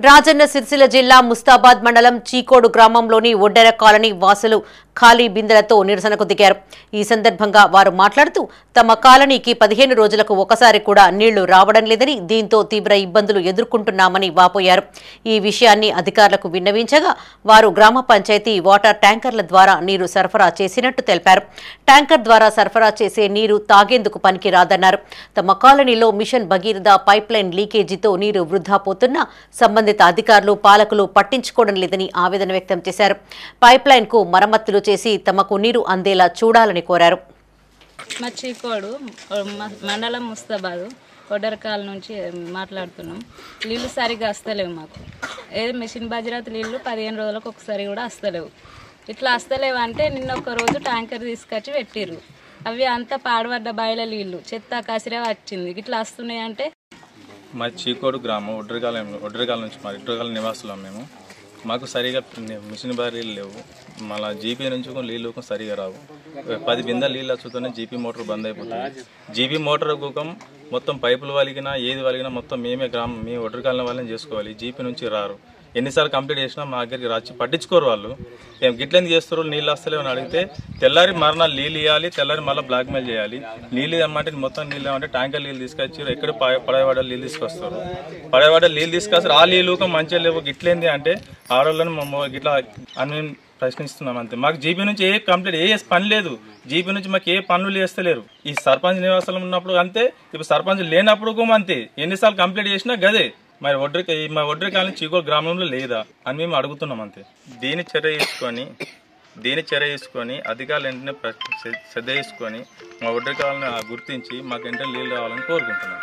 రాజన్న సిరిసిల్ల జిల్లా ముస్తాబాద్ మండలం చీకోడు గ్రామంలోని ఒడ్డెర కాలనీ వాసులు ఖాళీ బిందెలతో నిరసనకు దిగారు. ఈ సందర్భంగా వారు మాట్లాడుతూ తమ కాలనీకి 15 రోజులకు ఒకసారి కూడా నీళ్లు రావడం లేదని, దీంతో తీవ్ర ఇబ్బందులు ఎదుర్కొంటున్నామని వాపోయారు. ఈ విషయాన్ని అధికారులకు విన్నవించగా వారు గ్రామ పంచాయతీ వాటర్ ట్యాంకర్ల ద్వారా నీరు సరఫరా చేసినట్టు తెలిపారు. ట్యాంకర్ ద్వారా సరఫరా చేసే నీరు తాగేందుకు పనికి రాదన్నారు. తమ కాలనీలో మిషన్ భగీరథ పైప్ లైన్ లీకేజీతో నీరు వృధా పోతున్నా సంబంధిత అధికారులు పాలకులు పట్టించుకోవడం లేదని ఆవేదన వ్యక్తం చేశారు. పైప్ లైన్ కు మరమ్మతులు చేసి తమకు నీరు అందేలా చూడాలని కోరారు. మా చీకోడు మండలం ముస్తాబాద్ ఒడ్డరకాల నుంచి మాట్లాడుతున్నాం. నీళ్లు సరిగా వస్తలేవు. మాకు ఏది మిషన్ భగీరథ నీళ్లు 15 రోజులకు ఒకసారి కూడా వస్తలేవు. ఇట్లా వస్తలేవు అంటే నిన్న ఒక రోజు ట్యాంకర్ తీసుకొచ్చి పెట్టిర్రు. అవి అంతా పాడుపడ్డ బాయిల నీళ్లు చెత్త కసిరే వచ్చింది. ఇట్లా వస్తున్నాయి అంటే మా చీకోడు గ్రామం ఒడ్డరకాల నుంచి మా ఒడ్డరకాల నివాసులం మేము. మాకు సరిగా మిషన్ బారీలు లేవు. మళ్ళీ జీపీ నుంచి నీళ్ళు సరిగా రావు. 10 బిందెలు నీళ్ళు వచ్చుతూనే జీపీ మోటార్ బంద్ అయిపోతుంది. జీపీ మోటార్ కుకం మొత్తం పైపులు వలిగినా ఏది వలిగినా మొత్తం మీ ఒడ్డరకాల వాళ్ళని చేసుకోవాలి. జీపీ నుంచి రారు. ఎన్నిసార్లు కంప్లీట్ చేసినా మా దగ్గరికి రాచి పట్టించుకోరు. వాళ్ళు ఏం గిట్లని చేస్తారు, నీళ్ళు వస్తలేవు అని అడిగితే తెల్లారి మరణాలు నీళ్ళు ఇవ్వాలి, తెల్లారి మళ్ళీ బ్లాక్మెయిల్ చేయాలి. నీళ్ళు ఇవ్వమంటే మొత్తం నీళ్ళు ఇవ్వమంటే ట్యాంకర్ నీళ్ళు తీసుకొచ్చి ఎక్కడ పడేవాడ నీళ్ళు తీసుకొస్తారు. పడేవాడ నీళ్ళు తీసుకొస్తారు. ఆ నీళ్ళు మంచిగా లేవు. గిట్లేంది అంటే ఆడవాళ్ళని గిట్లా అని ప్రశ్నిస్తున్నాం అంతే. మాకు జీపీ నుంచి ఏ కంప్లీట్ ఏ పని లేదు. జీపీ నుంచి మాకు ఏ పనులు చేస్తలేరు. ఈ సర్పంచ్ నివాసాలు ఉన్నప్పుడు అంతే, ఇప్పుడు సర్పంచ్ లేనప్పుడు అంతే. ఎన్నిసార్లు కంప్లీట్ చేసినా గదే. మరి మా ఒడ్డరకాలని చీకోడు గ్రామంలో లేదా అని మేము అడుగుతున్నాం అంతే. దీని చర్య తీసుకొని అధికారులు వెంటనే శ్రద్ధ తీసుకొని మా ఒడ్డరకాలని గుర్తించి మాకు వెంటనే నీళ్ళు రావాలని కోరుకుంటున్నాం.